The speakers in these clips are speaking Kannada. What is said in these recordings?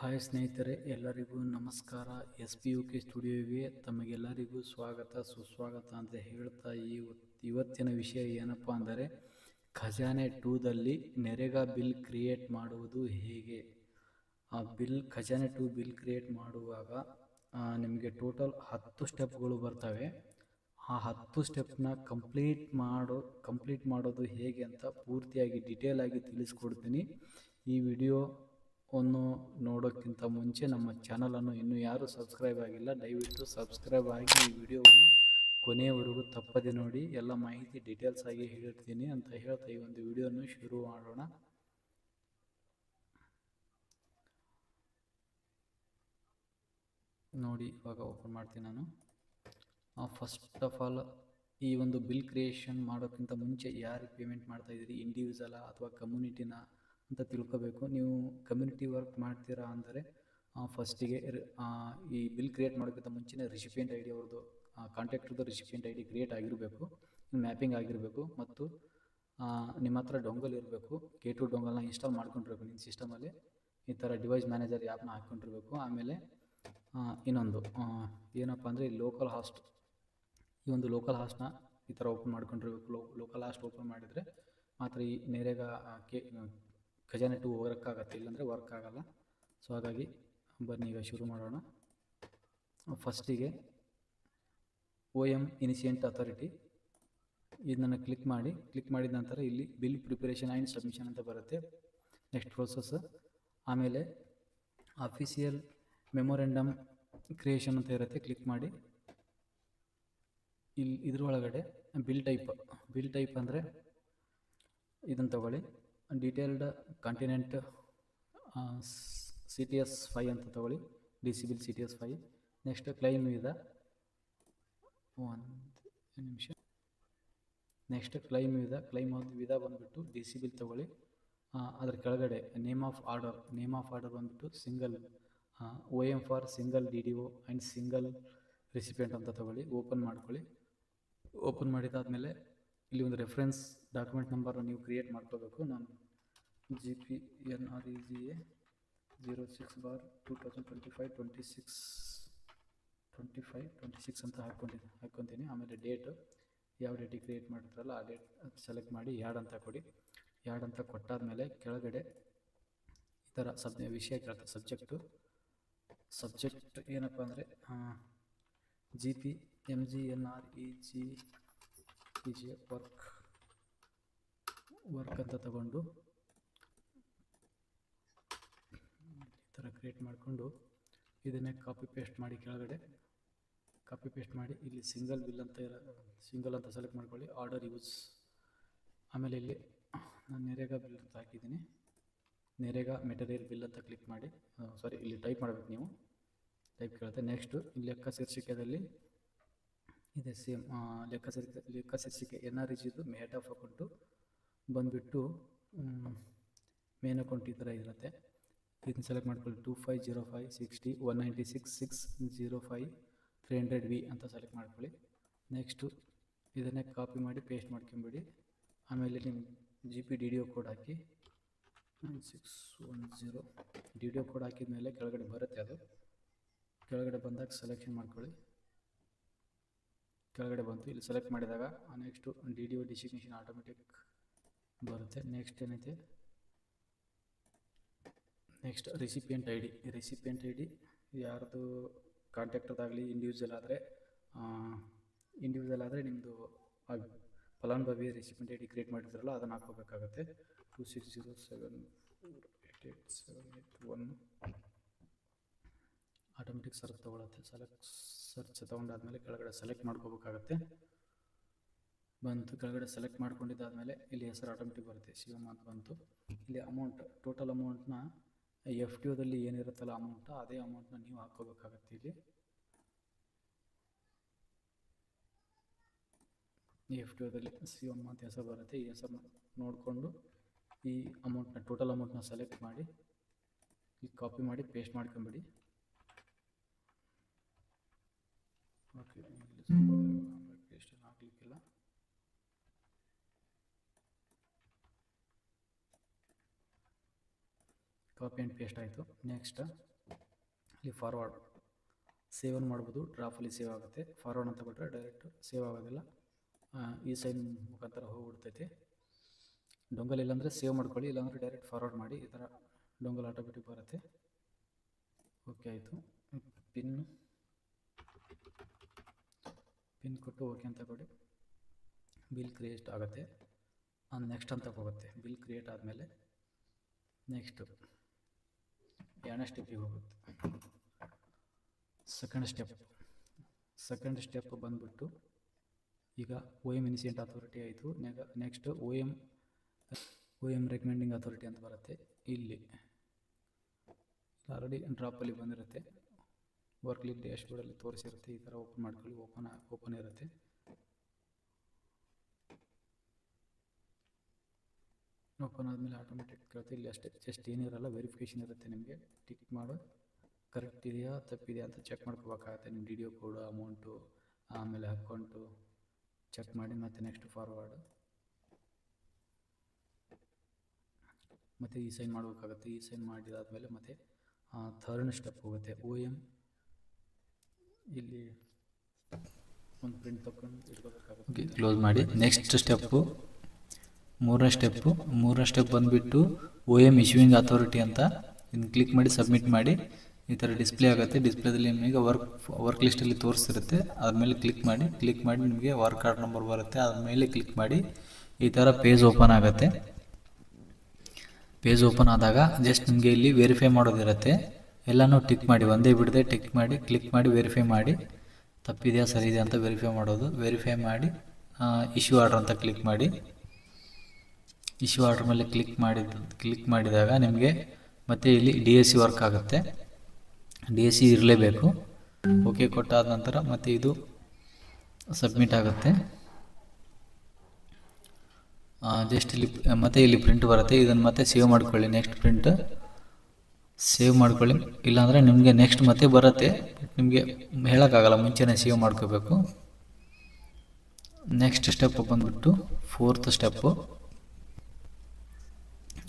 ಹಾಯ್ ಸ್ನೇಹಿತರೆ, ಎಲ್ಲರಿಗೂ ನಮಸ್ಕಾರ. SPUK ಸ್ಟುಡಿಯೋಗೆ ತಮಗೆಲ್ಲರಿಗೂ ಸ್ವಾಗತ ಸುಸ್ವಾಗತ ಅಂತ ಹೇಳ್ತಾ ಇವತ್ತಿನ ವಿಷಯ ಏನಪ್ಪ ಅಂದರೆ ಖಜಾನೆ 2ದಲ್ಲಿ ನರೇಗಾ ಬಿಲ್ ಕ್ರಿಯೇಟ್ ಮಾಡುವುದು ಹೇಗೆ. ಖಜಾನೆ 2 ಬಿಲ್ ಕ್ರಿಯೇಟ್ ಮಾಡುವಾಗ ನಿಮಗೆ ಟೋಟಲ್ 10 ಸ್ಟೆಪ್ಗಳು ಬರ್ತವೆ. ಆ 10 ಸ್ಟೆಪ್ನ ಕಂಪ್ಲೀಟ್ ಮಾಡೋದು ಹೇಗೆ ಅಂತ ಪೂರ್ತಿಯಾಗಿ ಡೀಟೇಲ್ ಆಗಿ ತಿಳಿಸ್ಕೊಡ್ತೀನಿ. ಈ ವಿಡಿಯೋವನ್ನು ನೋಡೋಕ್ಕಿಂತ ಮುಂಚೆ ನಮ್ಮ ಚಾನಲನ್ನು ಇನ್ನೂ ಯಾರು ಸಬ್ಸ್ಕ್ರೈಬ್ ಆಗಿಲ್ಲ, ದಯವಿಟ್ಟು ಸಬ್ಸ್ಕ್ರೈಬ್ ಆಗಿ ಈ ವಿಡಿಯೋವನ್ನು ಕೊನೆಯವರೆಗೂ ತಪ್ಪದೆ ನೋಡಿ. ಎಲ್ಲ ಮಾಹಿತಿ ಡೀಟೇಲ್ಸ್ ಆಗಿ ಹೇಳ್ತೀನಿ ಅಂತ ಹೇಳ್ತಾ ಈ ಒಂದು ವಿಡಿಯೋನ ಶುರು ಮಾಡೋಣ. ನೋಡಿ, ಇವಾಗ ಓಪನ್ ಮಾಡ್ತೀನಿ ನಾನು. ಫಸ್ಟ್ ಆಫ್ ಆಲ್ ಈ ಒಂದು ಬಿಲ್ ಕ್ರಿಯೇಷನ್ ಮಾಡೋಕ್ಕಿಂತ ಮುಂಚೆ ಯಾರಿಗೆ ಪೇಮೆಂಟ್ ಮಾಡ್ತಾ ಇದ್ದೀರಿ, ಇಂಡಿವಿಜುವಲಾ ಅಥವಾ ಕಮ್ಯುನಿಟಿನ ಅಂತ ತಿಳ್ಕೊಬೇಕು. ನೀವು ಕಮ್ಯುನಿಟಿ ವರ್ಕ್ ಮಾಡ್ತೀರಾ ಅಂದರೆ ಫಸ್ಟಿಗೆ ಈ ಬಿಲ್ ಕ್ರಿಯೇಟ್ ಮಾಡೋಕ್ಕಿಂತ ಮುಂಚೆನೇ ರಿಸಿಪಿಯೆಂಟ್ ಐ ಡಿ ಅವ್ರದ್ದು ಕಾಂಟ್ಯಾಕ್ಟ್ರದ್ದು ರಿಸಿಪಿಯೆಂಟ್ ಐ ಡಿ ಕ್ರಿಯೇಟ್ ಆಗಿರಬೇಕು, ಮ್ಯಾಪಿಂಗ್ ಆಗಿರಬೇಕು ಮತ್ತು ನಿಮ್ಮ ಹತ್ರ ಡೊಂಗಲ್ ಇರಬೇಕು. K2 ಡೊಂಗಲ್ನ ಇನ್ಸ್ಟಾಲ್ ಮಾಡ್ಕೊಂಡಿರ್ಬೇಕು ನಿಮ್ಮ ಸಿಸ್ಟಮಲ್ಲಿ. ಈ ಥರ ಡಿವೈಸ್ ಮ್ಯಾನೇಜರ್ ಆ್ಯಪ್ನ ಹಾಕ್ಕೊಂಡಿರ್ಬೇಕು. ಆಮೇಲೆ ಇನ್ನೊಂದು ಏನಪ್ಪ ಅಂದರೆ ಲೋಕಲ್ ಹಾಸ್ಟ್, ಈ ಒಂದು ಲೋಕಲ್ ಹಾಸ್ಟ್ನ ಈ ಥರ ಓಪನ್ ಮಾಡ್ಕೊಂಡಿರ್ಬೇಕು. ಲೋಕಲ್ ಹಾಸ್ಟ್ ಓಪನ್ ಮಾಡಿದರೆ ಮಾತ್ರ ಈ ನರೇಗಾ ಖಜಾನೆ 2 ಹೋಗೋಕ್ಕಾಗತ್ತೆ, ಇಲ್ಲಾಂದರೆ ವರ್ಕ್ ಆಗಲ್ಲ. ಸೊ ಹಾಗಾಗಿ ಬನ್ನಿ ಈಗ ಶುರು ಮಾಡೋಣ. ಫಸ್ಟಿಗೆ OM ಇನಿಷಿಯಂಟ್ ಅಥಾರಿಟಿ ಇದನ್ನು ಕ್ಲಿಕ್ ಮಾಡಿದ ನಂತರ ಇಲ್ಲಿ ಬಿಲ್ ಪ್ರಿಪರೇಷನ್ ಆ್ಯಂಡ್ ಸಬ್ಮಿಷನ್ ಅಂತ ಬರುತ್ತೆ. ನೆಕ್ಸ್ಟ್ ಪ್ರೋಸೆಸ್, ಆಮೇಲೆ ಅಫಿಷಿಯಲ್ ಮೆಮೊರೆಂಡಮ್ ಕ್ರಿಯೇಷನ್ ಅಂತ ಇರುತ್ತೆ, ಕ್ಲಿಕ್ ಮಾಡಿ. ಇದ್ರೊಳಗಡೆ ಬಿಲ್ ಟೈಪ್ ಅಂದರೆ ಇದನ್ನು ತಗೊಳ್ಳಿ. ಡೀಟೇಲ್ಡ್ ಕಾಂಟಿನೆಂಟ್ CTS 5 ಅಂತ ತಗೊಳ್ಳಿ, DC bill CTS 5. Next claim ವಿಧ, ಕ್ಲೈಮ್ ವಿಧ ಬಂದುಬಿಟ್ಟು DC ಬಿಲ್ ತಗೊಳ್ಳಿ. ಅದರ ಕೆಳಗಡೆ ನೇಮ್ ಆಫ್ ಆರ್ಡರ್ ಬಂದುಬಿಟ್ಟು single OM for single DDO and single recipient ಅಂತ ತಗೊಳ್ಳಿ. ಓಪನ್ ಮಾಡ್ಕೊಳ್ಳಿ. ಓಪನ್ ಮಾಡಿದಾದಮೇಲೆ ಇಲ್ಲಿ ಒಂದು ರೆಫರೆನ್ಸ್ ಡಾಕ್ಯುಮೆಂಟ್ ನಂಬರ್ ನೀವು ಕ್ರಿಯೇಟ್ ಮಾಡ್ಕೋಬೇಕು. ನಾನು GPNREGA 06/2025 ಅಂತ ಹಾಕ್ಕೊತೀನಿ. ಆಮೇಲೆ ಡೇಟು, ಯಾವ ಡೇಟಿಗೆ ಕ್ರಿಯೇಟ್ ಮಾಡಿರ್ತಾರಲ್ಲ ಆ ಡೇಟ್ ಸೆಲೆಕ್ಟ್ ಮಾಡಿ ಯಾಡ್ ಅಂತ ಕೊಡಿ. ಯಾಡ್ ಅಂತ ಕೊಟ್ಟಾದಮೇಲೆ ಕೆಳಗಡೆ ಈ ಥರ ವಿಷಯ ಕೇಳ್ತಾರೆ. ಸಬ್ಜೆಕ್ಟ್ ಏನಪ್ಪ ಅಂದರೆ GPMGNREGA ವರ್ಕ್ ಅಂತ ತಗೊಂಡು ಈ ಥರ ಕ್ರಿಯೇಟ್ ಮಾಡಿಕೊಂಡು ಇದನ್ನೇ ಕಾಪಿ ಪೇಸ್ಟ್ ಮಾಡಿ ಇಲ್ಲಿ ಸಿಂಗಲ್ ಅಂತ ಸೆಲೆಕ್ಟ್ ಮಾಡ್ಕೊಳ್ಳಿ. ಆರ್ಡರ್ ಯೂಸ್, ಆಮೇಲೆ ಇಲ್ಲಿ ನಾನು ನರೇಗಾ ಬಿಲ್ ಅಂತ ಹಾಕಿದ್ದೀನಿ. ನರೇಗಾ ಮೆಟೀರಿಯಲ್ ಬಿಲ್ ಅಂತ ಕ್ಲಿಕ್ ಮಾಡಿ. ಇಲ್ಲಿ ಟೈಪ್ ಮಾಡಬೇಕು, ನೀವು ಟೈಪ್ ಕೇಳುತ್ತೆ. ನೆಕ್ಸ್ಟು ಲೆಕ್ಕ ಶೀರ್ಷಿಕೆಯಲ್ಲಿ ಇದೆ ಸೇಮ್ ಲೆಕ್ಕ ಶೀರ್ಷಿಕೆ NREGದು ಹೆಡ್ ಆಫ್ ಅಕೌಂಟು ಬಂದುಬಿಟ್ಟು ಮೇನ್ ಅಕೌಂಟ್ ಈ ಥರ ಇರುತ್ತೆ. ಇದನ್ನು ಸೆಲೆಕ್ಟ್ ಮಾಡ್ಕೊಳ್ಳಿ. 2505/60/196/605/300V ಅಂತ ಸೆಲೆಕ್ಟ್ ಮಾಡ್ಕೊಳ್ಳಿ. ನೆಕ್ಸ್ಟು ಇದನ್ನೇ ಕಾಪಿ ಮಾಡಿ ಪೇಸ್ಟ್ ಮಾಡ್ಕೊಂಬಿಡಿ. ಆಮೇಲೆ ನಿಮ್ಮ GP DDO ಕೋಡ್ ಹಾಕಿ 9610 DDO ಕೋಡ್ ಹಾಕಿದ ಮೇಲೆ ಕೆಳಗಡೆ ಬರುತ್ತೆ. ಅದು ಕೆಳಗಡೆ ಬಂದಾಗ ಸೆಲೆಕ್ಷನ್ ಮಾಡ್ಕೊಳ್ಳಿ. ಕೆಳಗಡೆ ಬಂತು, ಇಲ್ಲಿ ಸೆಲೆಕ್ಟ್ ಮಾಡಿದಾಗ ನೆಕ್ಸ್ಟು DDO ಡಿಸಿಗ್ನೇಷನ್ ಆಟೋಮೆಟಿಕ್ ಬರುತ್ತೆ. ನೆಕ್ಸ್ಟ್ ಏನೈತೆ, ನೆಕ್ಸ್ಟ್ ರೆಸಿಪಿಯೆಂಟ್ ಐ ಡಿ ಯಾರ್ದು ಕಾಂಟ್ಯಾಕ್ಟರ್ದಾಗಲಿ ಇಂಡಿವಿಜುವಲ್ ಆದರೆ ನಿಮ್ಮದು ಫಲಾನುಭವಿ ರೆಸಿಪಿಯೆಂಟ್ ಐ ಡಿ ಕ್ರಿಯೇಟ್ ಮಾಡಿದ್ರಲ್ಲ ಅದನ್ನು ಹಾಕೋಬೇಕಾಗತ್ತೆ. 2607488781 ಆಟೋಮೆಟಿಕ್ ಸರ್ಚ್ ತೊಗೊಳುತ್ತೆ. ಸರ್ಚ್ ತೊಗೊಂಡಾದ್ಮೇಲೆ ಕೆಳಗಡೆ ಸೆಲೆಕ್ಟ್ ಮಾಡ್ಕೋಬೇಕಾಗತ್ತೆ. ಬಂತು, ಕೆಳಗಡೆ ಸೆಲೆಕ್ಟ್ ಮಾಡ್ಕೊಂಡಿದ್ದಾದಮೇಲೆ ಇಲ್ಲಿ ಹೆಸರು ಆಟೋಮೆಟಿಕ್ ಬರುತ್ತೆ, ಶಿವಮ್ಮ ಅಂತ ಬಂತು. ಇಲ್ಲಿ ಅಮೌಂಟ್, ಟೋಟಲ್ ಅಮೌಂಟ್ನ FTOದಲ್ಲಿ ಏನಿರುತ್ತಲ್ಲ ಅಮೌಂಟ್, ಅದೇ ಅಮೌಂಟ್ನ ನೀವು ಹಾಕ್ಕೋಬೇಕಾಗತ್ತೆ. ಇಲ್ಲಿ FTOದಲ್ಲಿ ಶಿವಮ್ಮ ಅಂತ ಹೆಸರು ಬರುತ್ತೆ. ಈ ಹೆಸರನ್ನ ನೋಡಿಕೊಂಡು ಈ ಅಮೌಂಟ್ನ ಟೋಟಲ್ ಅಮೌಂಟ್ನ ಸೆಲೆಕ್ಟ್ ಮಾಡಿ ಈಗ ಕಾಪಿ ಮಾಡಿ ಪೇಸ್ಟ್ ಮಾಡ್ಕೊಂಬಿಡಿ. ಓಕೆ, ಪೇಸ್ಟ್ ಏನು ಹಾಕ್ಲಿಕ್ಕಿಲ್ಲ. ಕಾಪಿ ಆ್ಯಂಡ್ ಪೇಸ್ಟ್ ಆಯಿತು. ನೆಕ್ಸ್ಟ್ ಇಲ್ಲಿ ಫಾರ್ವರ್ಡ್ ಸೇವ್ ಮಾಡ್ಬೋದು, ಡ್ರಾಫಲ್ಲಿ ಸೇವ್ ಆಗುತ್ತೆ. ಫಾರ್ವರ್ಡ್ ಅಂತ ಕೊಟ್ಟರೆ ಡೈರೆಕ್ಟ್ ಸೇವ್ ಆಗೋದಿಲ್ಲ, ಈ ಸೈನ್ ಮುಖಾಂತರ ಹೋಗ್ಬಿಡ್ತೈತಿ. ಡೊಂಗಲ್ ಇಲ್ಲಾಂದರೆ ಸೇವ್ ಮಾಡ್ಕೊಳ್ಳಿ, ಇಲ್ಲಾಂದರೆ ಡೈರೆಕ್ಟ್ ಫಾರ್ವರ್ಡ್ ಮಾಡಿ, ಈ ಥರ ಡೊಂಗಲ್ ಆಟೋಮೆಟಿಕ್ ಬರುತ್ತೆ. ಓಕೆ ಆಯಿತು. ಪಿನ್ ಕೊಟ್ಟು ಓಕೆ ಅಂತ ಕೊಡಿ. ಬಿಲ್ ಕ್ರಿಯೇಟ್ ಆಗುತ್ತೆ. ನೆಕ್ಸ್ಟ್ ಅಂತ ಹೋಗುತ್ತೆ. ಬಿಲ್ ಕ್ರಿಯೇಟ್ ಆದಮೇಲೆ ನೆಕ್ಸ್ಟು ಎರಡನೇ ಸ್ಟೆಪ್ಪಿಗೆ ಹೋಗುತ್ತೆ. ಸೆಕೆಂಡ್ ಸ್ಟೆಪ್ ಬಂದುಬಿಟ್ಟು ಈಗ OM ಇನಿಷಿಯಂಟ್ ಅಥಾರಿಟಿ ಆಯಿತು. ನೆಕ್ಸ್ಟ್ OM ರೆಕಮೆಂಡಿಂಗ್ ಅಥಾರಿಟಿ ಅಂತ ಬರುತ್ತೆ. ಇಲ್ಲಿ ಆಲ್ರೆಡಿ ಡ್ರಾಪಲ್ಲಿ ಬಂದಿರುತ್ತೆ. ವರ್ಕ್ಲಿಕ್ ಡ್ಯಾಶ್ಬೋರ್ಡಲ್ಲಿ ತೋರಿಸಿರುತ್ತೆ. ಈ ಥರ ಓಪನ್ ಮಾಡ್ಕೊಳ್ಳಿ. ಓಪನ್ ಇರುತ್ತೆ. ಓಪನ್ ಆದಮೇಲೆ ಆಟೋಮೆಟಿಕ್ ಕೇಳುತ್ತೆ. ಇಲ್ಲಿ ಅಷ್ಟೇ, ಜಸ್ಟ್ ಏನಿರಲ್ಲ, ವೆರಿಫಿಕೇಷನ್ ಇರುತ್ತೆ. ನಿಮಗೆ ಟಿಕ್ ಮಾಡೋ ಕರೆಕ್ಟ್ ಇದೆಯಾ ತಪ್ಪಿದೆಯಾ ಅಂತ ಚೆಕ್ ಮಾಡ್ಕೋಬೇಕಾಗತ್ತೆ. ನಿಮ್ಮ DDO ಕೋಡು, ಅಮೌಂಟು, ಆಮೇಲೆ ಅಕೌಂಟು ಚೆಕ್ ಮಾಡಿ ಮತ್ತೆ ನೆಕ್ಸ್ಟ್ ಫಾರ್ವರ್ಡ್ ಮತ್ತು ಈ ಸೈನ್ ಮಾಡಬೇಕಾಗುತ್ತೆ. ಈ ಸೈನ್ ಮಾಡಿದಾದಮೇಲೆ ಮತ್ತೆ ಥರ್ಡ್ ಸ್ಟೆಪ್ ಹೋಗುತ್ತೆ. OM ಇಲ್ಲಿ ಒಂದು ಪ್ರಿಂಟ್ ತಗೊಂಡು ಇಟ್ಕೋಬೇಕಾಗುತ್ತೆ. ಕ್ಲೋಸ್ ಮಾಡಿ. ನೆಕ್ಸ್ಟ್ ಸ್ಟೆಪ್ಪು ಮೂರನೇ ಸ್ಟೆಪ್ ಬಂದುಬಿಟ್ಟು OM ಇಶ್ಯೂಯಿಂಗ್ ಅಥಾರಿಟಿ ಅಂತ ಇದನ್ನು ಕ್ಲಿಕ್ ಮಾಡಿ ಸಬ್ಮಿಟ್ ಮಾಡಿ. ಈ ಥರ ಡಿಸ್ಪ್ಲೇ ಆಗುತ್ತೆ. ಡಿಸ್ಪ್ಲೇದಲ್ಲಿ ನಿಮಗೆ ವರ್ಕ್ ಲಿಸ್ಟಲ್ಲಿ ತೋರಿಸಿರುತ್ತೆ. ಅದ್ಮೇಲೆ ಕ್ಲಿಕ್ ಮಾಡಿ ನಿಮಗೆ ವರ್ಕ್ ಆರ್ಡರ್ ನಂಬರ್ ಬರುತ್ತೆ. ಅದ್ಮೇಲೆ ಕ್ಲಿಕ್ ಮಾಡಿ ಈ ಥರ ಪೇಜ್ ಓಪನ್ ಆಗುತ್ತೆ. ಪೇಜ್ ಓಪನ್ ಆದಾಗ ಜಸ್ಟ್ ನಿಮಗೆ ಇಲ್ಲಿ ವೆರಿಫೈ ಮಾಡೋದಿರುತ್ತೆ. ಎಲ್ಲನೂ ಟಿಕ್ ಮಾಡಿ, ಒಂದೇ ಬಿಡದೆ ಟಿಕ್ ಮಾಡಿ, ಕ್ಲಿಕ್ ಮಾಡಿ ವೆರಿಫೈ ಮಾಡಿ, ತಪ್ಪಿದೆಯಾ ಸರಿ ಇದೆ ಅಂತ ವೆರಿಫೈ ಮಾಡೋದು. ವೆರಿಫೈ ಮಾಡಿ ಇಶ್ಯೂ ಆರ್ಡರ್ ಅಂತ ಕ್ಲಿಕ್ ಮಾಡಿ. ಇಶ್ಯೂ ಆರ್ಡರ್ ಮೇಲೆ ಕ್ಲಿಕ್ ಮಾಡಿದಾಗ ನಿಮಗೆ ಮತ್ತೆ ಇಲ್ಲಿ DSC ವರ್ಕ್ ಆಗುತ್ತೆ. DSC ಇರಲೇಬೇಕು. ಓಕೆ ಕೊಟ್ಟಾದ ನಂತರ ಮತ್ತೆ ಇದು ಸಬ್ಮಿಟ್ ಆಗುತ್ತೆ. ಜಸ್ಟ್ ಇಲ್ಲಿ ಪ್ರಿಂಟ್ ಬರುತ್ತೆ. ಇದನ್ನು ಮತ್ತೆ ಸೇವ್ ಮಾಡ್ಕೊಳ್ಳಿ. ನೆಕ್ಸ್ಟ್ ಪ್ರಿಂಟ್ ಸೇವ್ ಮಾಡ್ಕೊಳ್ಳಿ, ಇಲ್ಲಾಂದರೆ ನಿಮಗೆ ನೆಕ್ಸ್ಟ್ ಮತ್ತೆ ಬರುತ್ತೆ. ನಿಮಗೆ ಹೇಳೋಕ್ಕಾಗಲ್ಲ, ಮುಂಚೆನೇ ಸೇವ್ ಮಾಡ್ಕೋಬೇಕು. ನೆಕ್ಸ್ಟ್ ಸ್ಟೆಪ್ ಬಂದುಬಿಟ್ಟು ಫೋರ್ತ್ ಸ್ಟೆಪ್ಪು.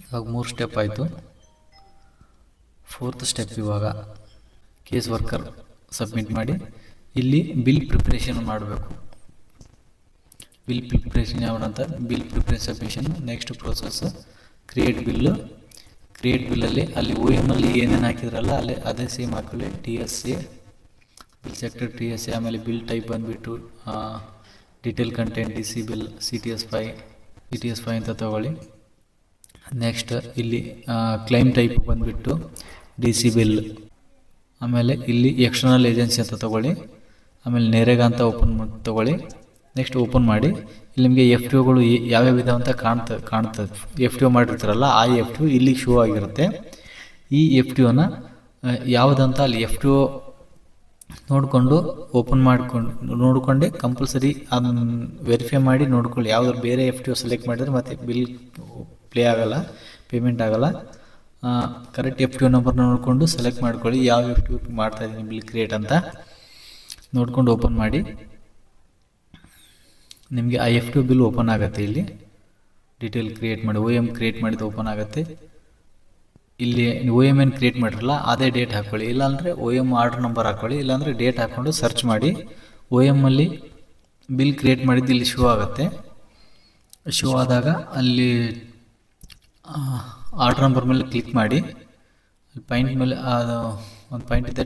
ಇವಾಗ 3 ಸ್ಟೆಪ್ ಆಯಿತು. ಫೋರ್ತ್ ಸ್ಟೆಪ್ ಇವಾಗ ಕೇಸ್ ವರ್ಕರ್ ಸಬ್ಮಿಟ್ ಮಾಡಿ. ಇಲ್ಲಿ ಬಿಲ್ ಪ್ರಿಪ್ರೇಷನ್ ಮಾಡಬೇಕು. ಬಿಲ್ ಪ್ರಿಪ್ರೇಷನ್ ಯಾವಂತ bill preparation submission. Next process create ಬಿಲ್ಲಲ್ಲಿ ಅಲ್ಲಿ OM ಅಲ್ಲಿ ಏನೇನು ಹಾಕಿದ್ರಲ್ಲ ಅಲ್ಲಿ ಅದೇ ಸೇಮ್ ಹಾಕೊಳ್ಳಿ. TSA bill sector TSA. ಆಮೇಲೆ ಬಿಲ್ ಟೈಪ್ ಬಂದುಬಿಟ್ಟು detail content DC bill CTS 5 ಅಂತ ತಗೊಳ್ಳಿ. ನೆಕ್ಸ್ಟ್ ಇಲ್ಲಿ ಕ್ಲೈಮ್ ಟೈಪ್ ಬಂದುಬಿಟ್ಟು DC ಬಿಲ್. ಆಮೇಲೆ ಇಲ್ಲಿ ಎಕ್ಸ್ಟರ್ನಲ್ ಏಜೆನ್ಸಿ ಅಂತ ತಗೊಳ್ಳಿ. ಆಮೇಲೆ ನೇರೇಗಾ ಅಂತ ತಗೊಳ್ಳಿ. ನೆಕ್ಸ್ಟ್ ಓಪನ್ ಮಾಡಿ. ಇಲ್ಲಿ ನಿಮಗೆ FTOಗಳು ಯಾವ್ಯಾವ ವಿಧ ಅಂತ ಕಾಣ್ತದೆ. FTO ಮಾಡಿರ್ತಾರಲ್ಲ ಆ FTO ಇಲ್ಲಿ ಶೋ ಆಗಿರುತ್ತೆ. ಈ FTOನ ಯಾವುದಂತ ಅಲ್ಲಿ FTO ನೋಡಿಕೊಂಡು ಓಪನ್ ನೋಡಿಕೊಂಡೆ ಕಂಪಲ್ಸರಿ ಅದನ್ನು ವೆರಿಫೈ ಮಾಡಿ ನೋಡ್ಕೊಳ್ಳಿ. ಯಾವುದಾದ್ರು ಬೇರೆ FTO ಸೆಲೆಕ್ಟ್ ಮಾಡಿದರೆ ಮತ್ತೆ ಬಿಲ್ ಪ್ಲೇ ಆಗಲ್ಲ, ಪೇಮೆಂಟ್ ಆಗಲ್ಲ. ಕರೆಕ್ಟ್ FTO ನಂಬರ್ನ ನೋಡಿಕೊಂಡು ಸೆಲೆಕ್ಟ್ ಮಾಡ್ಕೊಳ್ಳಿ. ಯಾವ FTO ಮಾಡ್ತಾ ಇದ್ದೀನಿ ಬಿಲ್ ಕ್ರಿಯೇಟ್ ಅಂತ ನೋಡ್ಕೊಂಡು ಓಪನ್ ಮಾಡಿ. ನಿಮಗೆ ಆ FTO ಬಿಲ್ ಓಪನ್ ಆಗುತ್ತೆ. ಇಲ್ಲಿ ಡೀಟೇಲ್ ಕ್ರಿಯೇಟ್ ಮಾಡಿ OM ಕ್ರಿಯೇಟ್ ಮಾಡಿದ್ದು ಓಪನ್ ಆಗುತ್ತೆ. ಇಲ್ಲಿ OM ಏನು ಕ್ರಿಯೇಟ್ ಮಾಡಿರಲ್ಲ ಅದೇ ಡೇಟ್ ಹಾಕ್ಕೊಳ್ಳಿ, ಇಲ್ಲಾಂದರೆ OM ಆರ್ಡರ್ ನಂಬರ್ ಹಾಕ್ಕೊಳ್ಳಿ, ಇಲ್ಲಾಂದರೆ ಡೇಟ್ ಹಾಕ್ಕೊಂಡು ಸರ್ಚ್ ಮಾಡಿ. OM ಅಲ್ಲಿ ಬಿಲ್ ಕ್ರಿಯೇಟ್ ಮಾಡಿದ್ದು ಇಲ್ಲಿ ಶೋ ಆಗುತ್ತೆ. ಶೋ ಆದಾಗ ಅಲ್ಲಿ ಆರ್ಡರ್ ನಂಬರ್ ಮೇಲೆ ಕ್ಲಿಕ್ ಮಾಡಿ. ಪಾಯಿಂಟ್ ಮೇಲೆ ಅದು ಒಂದು ಪಾಯಿಂಟ್ ಇದೆ,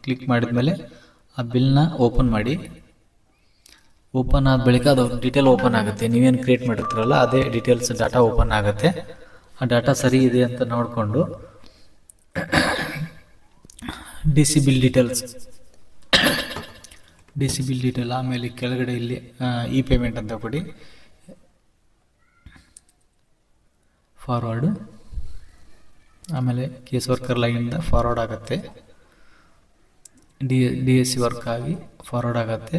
ಕ್ಲಿಕ್ ಮಾಡಿದ ಮೇಲೆ ಆ ಬಿಲ್ನ ಓಪನ್ ಮಾಡಿ. ಓಪನ್ ಆದ ಬಳಿಕ ಅದು ಡೀಟೇಲ್ ಓಪನ್ ಆಗುತ್ತೆ. ನೀವೇನು ಕ್ರಿಯೇಟ್ ಮಾಡಿರ್ತೀರಲ್ಲ ಅದೇ ಡೀಟೇಲ್ಸ್ ಡಾಟಾ ಓಪನ್ ಆಗುತ್ತೆ. ಆ ಡಾಟಾ ಸರಿ ಇದೆ ಅಂತ ನೋಡಿಕೊಂಡು DC ಬಿಲ್ ಡೀಟೇಲ್ ಆಮೇಲೆ ಕೆಳಗಡೆ ಇಲ್ಲಿ ಇ ಪೇಮೆಂಟ್ ಅಂತ ಕೊಡಿ. ಫಾರ್ವರ್ಡು ಆಮೇಲೆ ಕೇಸ್ ವರ್ಕರ್ ಲೈನಿಂದ ಫಾರ್ವರ್ಡ್ ಆಗುತ್ತೆ. DSC ವರ್ಕ್ ಆಗಿ ಫಾರ್ವರ್ಡ್ ಆಗುತ್ತೆ.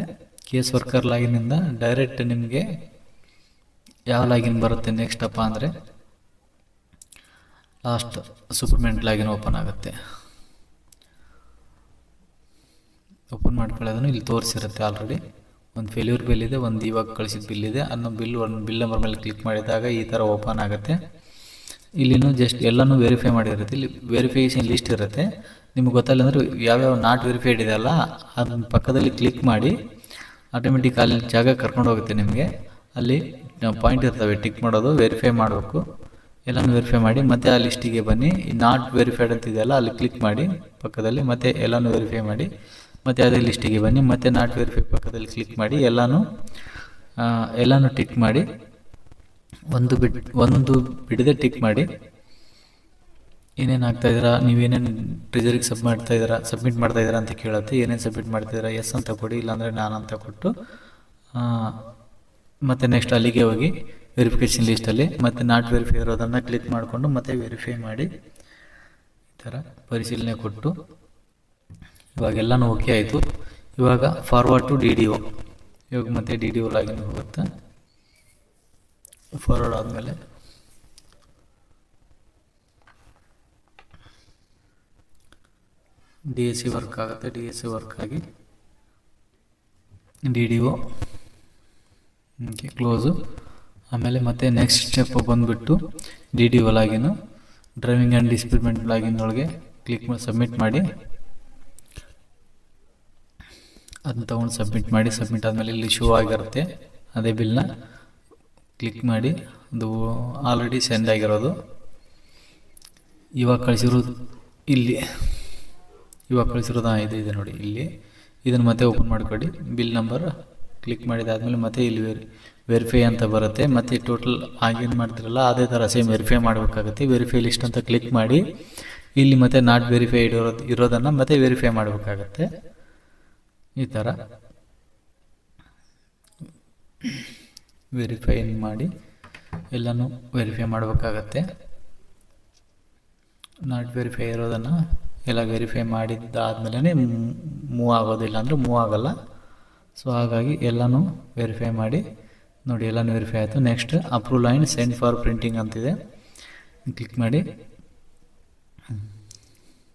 ಕೇಸ್ ವರ್ಕರ್ ಲಾಗಿನಿಂದ ಡೈರೆಕ್ಟ್ ನಿಮಗೆ ಯಾವ ಲಾಗಿನ್ ಬರುತ್ತೆ ನೆಕ್ಸ್ಟ್ ಅಪ್ಪ ಅಂದರೆ ಲಾಸ್ಟ್ ಸೂಪರ್ಮೆಂಟ್ ಲಾಗಿನ್ ಓಪನ್ ಆಗುತ್ತೆ. ಓಪನ್ ಮಾಡ್ಕೊಳ್ಳೋದನ್ನು ಇಲ್ಲಿ ತೋರಿಸಿರುತ್ತೆ. ಆಲ್ರೆಡಿ ಒಂದು ಫೇಲ್ಯೂರ್ ಬಿಲ್ ಇದೆ, ಒಂದು ಇವಾಗ ಕಳಿಸಿದ ಬಿಲ್ ಇದೆ. ಅನ್ನೋ ಒಂದು ಬಿಲ್ ನಂಬರ್ ಮೇಲೆ ಕ್ಲಿಕ್ ಮಾಡಿದಾಗ ಈ ಥರ ಓಪನ್ ಆಗುತ್ತೆ. ಇಲ್ಲಿನೂ ಜಸ್ಟ್ ಎಲ್ಲನೂ ವೆರಿಫೈ ಮಾಡಿರುತ್ತೆ. ಇಲ್ಲಿ ವೆರಿಫಿಕೇಷನ್ ಲಿಸ್ಟ್ ಇರುತ್ತೆ. ನಿಮ್ಗೆ ಗೊತ್ತಲ್ಲ ಅಂದರೆ ಯಾವ್ಯಾವ ನಾಟ್ ವೆರಿಫೈಡ್ ಇದೆಯಲ್ಲ ಅದನ್ನ ಪಕ್ಕದಲ್ಲಿ ಕ್ಲಿಕ್ ಮಾಡಿ ಆಟೋಮೆಟಿಕ್ ಅಲ್ಲಿ ಜಾಗ ಕರ್ಕೊಂಡು ಹೋಗುತ್ತೆ. ನಿಮಗೆ ಅಲ್ಲಿ ಪಾಯಿಂಟ್ ಇರ್ತವೆ ಟಿಕ್ ಮಾಡೋದು, ವೆರಿಫೈ ಮಾಡಬೇಕು. ಎಲ್ಲನೂ ವೆರಿಫೈ ಮಾಡಿ ಮತ್ತೆ ಆ ಲಿಸ್ಟಿಗೆ ಬನ್ನಿ. ನಾಟ್ ವೆರಿಫೈಡ್ ಅಂತ ಇದೆಯಲ್ಲ ಅಲ್ಲಿ ಕ್ಲಿಕ್ ಮಾಡಿ ಪಕ್ಕದಲ್ಲಿ, ಮತ್ತೆ ಎಲ್ಲನೂ ವೆರಿಫೈ ಮಾಡಿ ಮತ್ತೆ ಅದೇ ಲಿಸ್ಟಿಗೆ ಬನ್ನಿ. ಮತ್ತೆ ನಾಟ್ ವೆರಿಫೈ ಪಕ್ಕದಲ್ಲಿ ಕ್ಲಿಕ್ ಮಾಡಿ ಎಲ್ಲನೂ ಟಿಕ್ ಮಾಡಿ, ಒಂದು ಬಿಡದೆ ಟಿಕ್ ಮಾಡಿ. ಏನೇನು ಆಗ್ತಾಯಿದ್ದೀರಾ, ನೀವೇನೇನು ಟ್ರೆಜರಿಗೆ ಸಬ್ಮಿಟ್ ಮಾಡ್ತಾಯಿದ್ದೀರಾ ಅಂತ ಕೇಳುತ್ತೆ. ಏನೇನು ಸಬ್ಮಿಟ್ ಮಾಡ್ತಾಯಿದ್ದೀರಾ, ಎಸ್ ಅಂತ ಕೊಡಿ, ಇಲ್ಲಾಂದರೆ ನಾನು ಅಂತ ಕೊಟ್ಟು ಮತ್ತು ನೆಕ್ಸ್ಟ್ ಅಲ್ಲಿಗೆ ಹೋಗಿ ವೆರಿಫಿಕೇಷನ್ ಲಿಸ್ಟಲ್ಲಿ ಮತ್ತೆ ನಾಟ್ ವೆರಿಫೈ ಇರೋದನ್ನು ಕ್ಲಿಕ್ ಮಾಡಿಕೊಂಡು ಮತ್ತೆ ವೆರಿಫೈ ಮಾಡಿ ಈ ಥರ ಪರಿಶೀಲನೆ ಕೊಟ್ಟು ಇವಾಗೆಲ್ಲನೂ ಓಕೆ ಆಯಿತು. ಇವಾಗ ಫಾರ್ವರ್ಡ್ ಟು DDO. ಇವಾಗ ಮತ್ತೆ DDO ಲಾಗಿನ್ ಹೋಗುತ್ತೆ. ಫಾರ್ವರ್ಡ್ ಆದಮೇಲೆ DSC ವರ್ಕ್ ಆಗುತ್ತೆ. DSC ವರ್ಕ್ ಆಗಿ DDO ಕ್ಲೋಸು. ಆಮೇಲೆ ಮತ್ತೆ ನೆಕ್ಸ್ಟ್ ಸ್ಟೆಪ್ ಬಂದುಬಿಟ್ಟು DDO login, driving and displacement login ಒಳಗೆ ಕ್ಲಿಕ್ ಮಾಡಿ ಸಬ್ಮಿಟ್ ಮಾಡಿ. ಅದನ್ನ ತೊಗೊಂಡು ಸಬ್ಮಿಟ್ ಆದಮೇಲೆ ಇಲ್ಲಿ ಶೋ ಆಗಿರುತ್ತೆ ಅದೇ ಬಿಲ್ನ ಕ್ಲಿಕ್ ಮಾಡಿ. ಅದು ಆಲ್ರೆಡಿ ಸೆಂಡ್ ಆಗಿರೋದು. ಇವಾಗ ಕಳಿಸಿರೋದು ಇದೆ ನೋಡಿ ಇಲ್ಲಿ. ಇದನ್ನು ಮತ್ತೆ ಓಪನ್ ಮಾಡಿಕೊಡಿ. ಬಿಲ್ ನಂಬರ್ ಕ್ಲಿಕ್ ಮಾಡಿದಾದ್ಮೇಲೆ ಮತ್ತೆ ಇಲ್ಲಿ ವೆರಿಫೈ ಅಂತ ಬರುತ್ತೆ. ಮತ್ತು ಟೋಟಲ್ ಆಗೇನು ಮಾಡ್ತಿರಲ್ಲ ಅದೇ ಥರ ಸೇಮ್ ವೆರಿಫೈ ಮಾಡಬೇಕಾಗುತ್ತೆ. ವೆರಿಫೈ ಲಿಸ್ಟ್ ಅಂತ ಕ್ಲಿಕ್ ಮಾಡಿ ಇಲ್ಲಿ ಮತ್ತೆ ನಾಟ್ ವೆರಿಫೈ ಇರೋದನ್ನು ಮತ್ತೆ ವೆರಿಫೈ ಮಾಡಬೇಕಾಗತ್ತೆ. ಈ ಥರ ವೆರಿಫೈ ಮಾಡಿ ಎಲ್ಲನೂ ವೆರಿಫೈ ಮಾಡಬೇಕಾಗತ್ತೆ. ನಾಟ್ ವೆರಿಫೈ ಇರೋದನ್ನು ಎಲ್ಲ ವೆರಿಫೈ ಮಾಡಿದ್ದಾದ್ಮೇಲೆ ಮೂವ್ ಆಗೋದು, ಇಲ್ಲಾಂದರೆ ಮೂವ್ ಆಗೋಲ್ಲ. ಸೊ ಹಾಗಾಗಿ ಎಲ್ಲನೂ ವೆರಿಫೈ ಮಾಡಿ ನೋಡಿ. ಎಲ್ಲನೂ ವೆರಿಫೈ ಆಯಿತು. Next approve line send for printing ಅಂತಿದೆ, ಕ್ಲಿಕ್ ಮಾಡಿ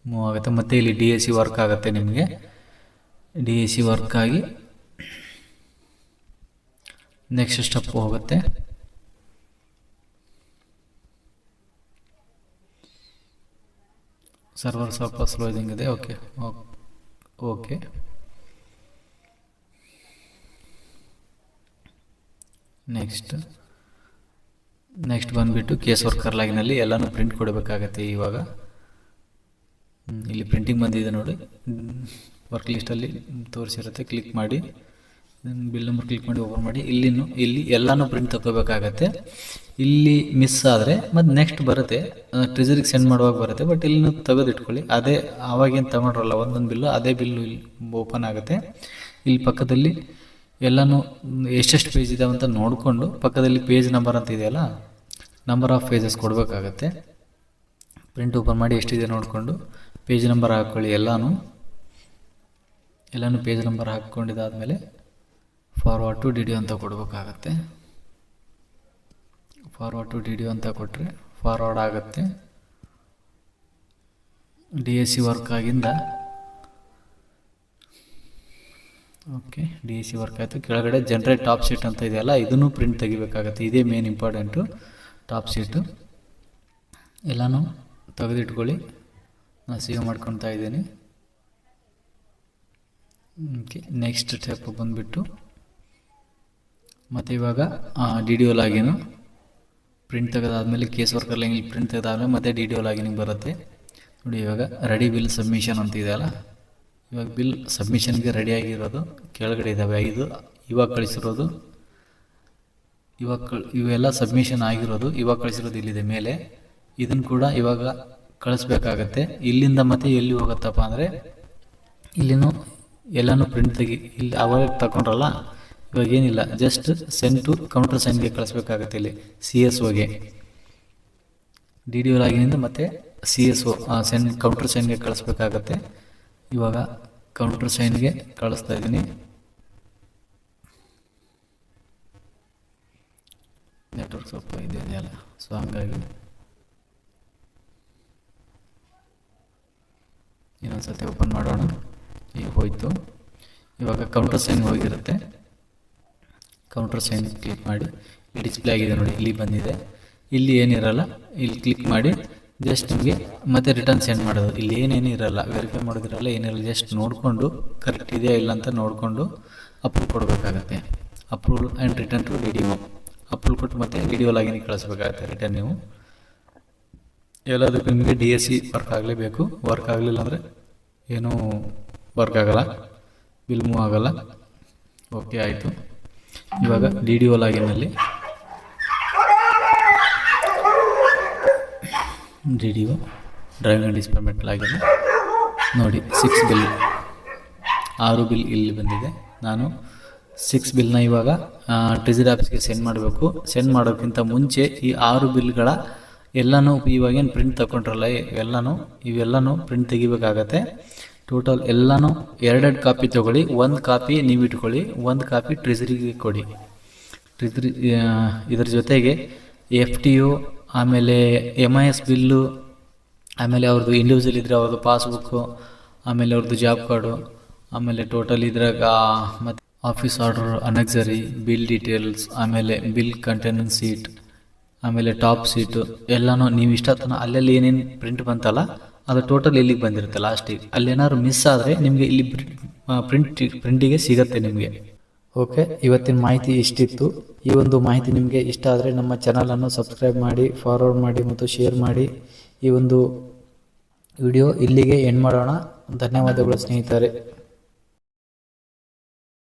ಮೂವ್ ಆಗುತ್ತೆ. ಮತ್ತು ಇಲ್ಲಿ DSC ವರ್ಕ್ ಆಗುತ್ತೆ. ನಿಮಗೆ DSC ವರ್ಕ್ ಆಗಿ ನೆಕ್ಸ್ಟ್ ಸ್ಟೆಪ್ ಹೋಗುತ್ತೆ. ಸರ್ವರ್ ಸ್ವಲ್ಪ ಸ್ಲೋ ಇದೆ. ಓಕೆ ನೆಕ್ಸ್ಟ್ ಬಂದುಬಿಟ್ಟು ಕೇಸ್ ವರ್ಕರ್ ಲಾಗಿನಲ್ಲಿ ಎಲ್ಲನೂ ಪ್ರಿಂಟ್ ಕೊಡಬೇಕಾಗತ್ತೆ. ಇವಾಗ ಇಲ್ಲಿ ಪ್ರಿಂಟಿಂಗ್ ಬಂದಿದೆ ನೋಡಿ, ವರ್ಕ್ ಲಿಸ್ಟಲ್ಲಿ ತೋರಿಸಿರುತ್ತೆ. ಕ್ಲಿಕ್ ಮಾಡಿ ಬಿಲ್ ನಂಬರ್ ಕ್ಲಿಕ್ ಮಾಡಿ ಓಪನ್ ಮಾಡಿ. ಇಲ್ಲಿ ಎಲ್ಲನೂ ಪ್ರಿಂಟ್ ತಗೋಬೇಕಾಗತ್ತೆ. ಇಲ್ಲಿ ಮಿಸ್ ಆದರೆ ಮತ್ತು ನೆಕ್ಸ್ಟ್ ಬರುತ್ತೆ, ಟ್ರೆಜರಿಗೆ ಸೆಂಡ್ ಮಾಡುವಾಗ ಬರುತ್ತೆ. ಬಟ್ ಇಲ್ಲಿ ತೆಗೆದಿಟ್ಕೊಳ್ಳಿ. ಅದೇ ಆವಾಗೇನು ತಗೊಂಡ್ರಲ್ಲ ಒಂದೊಂದು ಬಿಲ್ಲು, ಅದೇ ಬಿಲ್ಲು ಇಲ್ಲಿ ಓಪನ್ ಆಗುತ್ತೆ. ಇಲ್ಲಿ ಪಕ್ಕದಲ್ಲಿ ಎಲ್ಲನೂ ಎಷ್ಟೆಷ್ಟು ಪೇಜ್ ಇದಾವೆ ಅಂತ ನೋಡಿಕೊಂಡು ಪಕ್ಕದಲ್ಲಿ ಪೇಜ್ ನಂಬರ್ ಅಂತ ಇದೆಯಲ್ಲ, ನಂಬರ್ ಆಫ್ ಪೇಜಸ್ ಕೊಡಬೇಕಾಗತ್ತೆ. ಪ್ರಿಂಟ್ ಓಪನ್ ಮಾಡಿ ಎಷ್ಟಿದೆ ನೋಡಿಕೊಂಡು ಪೇಜ್ ನಂಬರ್ ಹಾಕ್ಕೊಳ್ಳಿ. ಎಲ್ಲನೂ ಪೇಜ್ ನಂಬರ್ ಹಾಕ್ಕೊಂಡಿದ್ದಾದಮೇಲೆ ಫಾರ್ವರ್ಡ್ ಟು DDO ಅಂತ ಕೊಡಬೇಕಾಗತ್ತೆ. ಫಾರ್ವರ್ಡ್ ಟು DDO ಅಂತ ಕೊಟ್ಟರೆ ಫಾರ್ವರ್ಡ್ ಆಗುತ್ತೆ. DSC ವರ್ಕ್ ಆಗಿಂದ ಓಕೆ DSC ವರ್ಕ್ ಆಯಿತು. ಕೆಳಗಡೆ ಜನರೇಟ್ ಟಾಪ್ ಶೀಟ್ ಅಂತ ಇದೆಯಲ್ಲ, ಇದನ್ನು ಪ್ರಿಂಟ್ ತೆಗಿಬೇಕಾಗತ್ತೆ. ಇದೇ ಮೇನ್ ಇಂಪಾರ್ಟೆಂಟು, ಟಾಪ್ ಶೀಟು. ಎಲ್ಲನೂ ತೆಗೆದಿಟ್ಕೊಳ್ಳಿ. ನಾನು ಸೇವ್ ಮಾಡ್ಕೊತಾ ಇದ್ದೀನಿ. ಓಕೆ ನೆಕ್ಸ್ಟ್ ಸ್ಟೆಪ್ ಬಂದುಬಿಟ್ಟು ಮತ್ತು ಇವಾಗ DDO ಲಾಗಿನು ಪ್ರಿಂಟ್ ತೆಗೆದಾದ್ಮೇಲೆ ಕೇಸ್ ವರ್ಕರ್ ಲೈನ್ ಪ್ರಿಂಟ್ ತೆಗೆದಾದ್ಮೇಲೆ ಮತ್ತೆ DDO ಲಾಗಿನಿಗೆ ಬರುತ್ತೆ ನೋಡಿ. ಇವಾಗ ರೆಡಿ ಬಿಲ್ ಸಬ್ಮಿಷನ್ ಅಂತ ಇದೆಯಲ್ಲ, ಇವಾಗ ಬಿಲ್ ಸಬ್ಮಿಷನ್ಗೆ ರೆಡಿಯಾಗಿರೋದು ಕೆಳಗಡೆ ಇದ್ದಾವೆ 5. ಇವಾಗ ಕಳಿಸಿರೋದು ಇವೆಲ್ಲ ಸಬ್ಮಿಷನ್ ಆಗಿರೋದು ಇವಾಗ ಕಳಿಸಿರೋದು ಇಲ್ಲಿದೆ ಮೇಲೆ. ಇದನ್ನು ಕೂಡ ಇವಾಗ ಕಳಿಸ್ಬೇಕಾಗತ್ತೆ. ಇಲ್ಲಿಂದ ಮತ್ತೆ ಎಲ್ಲಿ ಹೋಗುತ್ತಪ್ಪ ಅಂದರೆ ಇಲ್ಲಿನೂ ಎಲ್ಲನೂ ಪ್ರಿಂಟ್ ಇಲ್ಲಿ ಅವಾಗ ತಗೊಂಡ್ರಲ್ಲ, ಇವಾಗ ಏನಿಲ್ಲ, ಜಸ್ಟ್ ಸೆಂಡ್ ಟು ಕೌಂಟರ್ ಸೈನ್ಗೆ ಕಳಿಸ್ಬೇಕಾಗತ್ತೆ. ಇಲ್ಲಿ CSOಗೆ DDO ಲಾಗಿನಿಂದ ಮತ್ತೆ CSO ಸೆಂಡ್ ಕೌಂಟರ್ ಸೈನ್ಗೆ ಕಳಿಸ್ಬೇಕಾಗತ್ತೆ. ಇವಾಗ ಕೌಂಟರ್ ಸೈನ್ಗೆ ಕಳಿಸ್ತಾ ಇದ್ದೀನಿ. ನೆಟ್ವರ್ಕ್ ಸ್ವಲ್ಪ ಇದೆಯಲ್ಲ, ಸೊ ಹಂಗಾಗಿ ಇನ್ನೊಂದ್ಸತಿ ಓಪನ್ ಮಾಡೋಣ. ಈಗ ಹೋಯಿತು. ಇವಾಗ ಕೌಂಟರ್ ಸೈನ್ ಹೋಗಿರುತ್ತೆ. ಕೌಂಟರ್ ಸೈನ್ ಕ್ಲಿಕ್ ಮಾಡಿ ಡಿಸ್ಪ್ಲೇ ಆಗಿದೆ ನೋಡಿ, ಇಲ್ಲಿ ಬಂದಿದೆ. ಇಲ್ಲಿ ಏನಿರಲ್ಲ, ಇಲ್ಲಿ ಕ್ಲಿಕ್ ಮಾಡಿ ಜಸ್ಟ್ ನಿಮಗೆ ಮತ್ತೆ ರಿಟರ್ನ್ ಸೆಂಡ್ ಮಾಡೋದು. ಇಲ್ಲಿ ಏನೇನು ಇರಲ್ಲ, ವೆರಿಫೈ ಮಾಡೋದಿರಲ್ಲ, ಏನಿರಲ್ಲ, ಜಸ್ಟ್ ನೋಡಿಕೊಂಡು ಕರೆಕ್ಟ್ ಇದೆಯಾ ಇಲ್ಲ ಅಂತ ನೋಡಿಕೊಂಡು ಅಪ್ರೂವ್ ಕೊಡಬೇಕಾಗತ್ತೆ. Approval and return to video. Approve ಕೊಟ್ಟು ಮತ್ತೆ ವಿಡಿಯೋ ಲಾಗಿನ್ ಕಳಿಸ್ಬೇಕಾಗತ್ತೆ ರಿಟರ್ನ್. ನೀವು ಎಲ್ಲದಕ್ಕೂ ನಿಮಗೆ DSC ವರ್ಕ್ ಆಗಲೇಬೇಕು. ವರ್ಕ್ ಆಗಲಿಲ್ಲ ಅಂದರೆ ಏನೂ ವರ್ಕ್ ಆಗಲ್ಲ, ಬಿಲ್ ಮೂವ್ ಆಗಲ್ಲ. ಓಕೆ, ಆಯಿತು. ಇವಾಗ DDO ಲಾಗಿನಲ್ಲಿ DDO driving and disbursement login ನೋಡಿ. 6 ಬಿಲ್, 6 ಬಿಲ್ ಇಲ್ಲಿ ಬಂದಿದೆ. ನಾನು 6 ಬಿಲ್ನ ಇವಾಗ ಟ್ರೆಜರಿ ಆಫೀಸ್ಗೆ ಸೆಂಡ್ ಮಾಡಬೇಕು. ಸೆಂಡ್ ಮಾಡೋಕ್ಕಿಂತ ಮುಂಚೆ ಈ 6 ಬಿಲ್ಗಳ ಎಲ್ಲನೂ ಇವಾಗೇನು ಪ್ರಿಂಟ್ ತಗೊಂಡ್ರಲ್ಲ ಇವೆಲ್ಲನೂ ಪ್ರಿಂಟ್ ತೆಗಿಬೇಕಾಗತ್ತೆ. ಟೋಟಲ್ ಎಲ್ಲನೂ 2 ಕಾಪಿ ತೊಗೊಳ್ಳಿ. 1 ಕಾಪಿ ನೀವು ಇಟ್ಕೊಳ್ಳಿ, 1 ಕಾಪಿ ಟ್ರೆಜರಿಗೆ ಕೊಡಿ. ಟ್ರೆಜರಿ ಇದರ ಜೊತೆಗೆ FTO, ಆಮೇಲೆ MIS ಬಿಲ್ಲು, ಆಮೇಲೆ ಅವ್ರದ್ದು ಇಂಡಿವಿಜುವಲ್ ಇದ್ದರೆ ಅವ್ರದ್ದು ಪಾಸ್ಬುಕ್ಕು, ಆಮೇಲೆ ಅವ್ರದ್ದು ಜಾಬ್ ಕಾರ್ಡು, ಆಮೇಲೆ ಟೋಟಲ್ ಇದ್ರಾಗ ಮತ್ತು ಆಫೀಸ್ ಆರ್ಡರ್, ಅನೆಕ್ಸರಿ, ಬಿಲ್ ಡೀಟೇಲ್ಸ್, ಆಮೇಲೆ ಬಿಲ್ ಕಂಟೈನಿಂಗ್ ಸೀಟ್, ಆಮೇಲೆ ಟಾಪ್ ಸೀಟು ಎಲ್ಲನೂ ನೀವು ಇಷ್ಟತನ ಅಲ್ಲೆಲ್ಲಿ ಏನೇನು ಪ್ರಿಂಟ್ ಬಂತಲ್ಲ ಅದು ಟೋಟಲ್ ಇಲ್ಲಿಗೆ ಬಂದಿರುತ್ತೆ ಲಾಸ್ಟಿಗೆ. ಅಲ್ಲೇನಾದ್ರು ಮಿಸ್ ಆದರೆ ನಿಮಗೆ ಇಲ್ಲಿ ಪ್ರಿಂಟಿಗೆ ಸಿಗುತ್ತೆ ನಿಮಗೆ. ಓಕೆ, ಇವತ್ತಿನ ಮಾಹಿತಿ ಇಷ್ಟಿತ್ತು. ಈ ಒಂದು ಮಾಹಿತಿ ನಿಮಗೆ ಇಷ್ಟ ಆದರೆ ನಮ್ಮ ಚಾನಲನ್ನು ಸಬ್ಸ್ಕ್ರೈಬ್ ಮಾಡಿ, ಫಾರ್ವರ್ಡ್ ಮಾಡಿ ಮತ್ತು ಶೇರ್ ಮಾಡಿ. ಈ ಒಂದು ವಿಡಿಯೋ ಇಲ್ಲಿಗೆ ಎಂಡ್ ಮಾಡೋಣ. ಧನ್ಯವಾದಗಳು ಸ್ನೇಹಿತರೆ.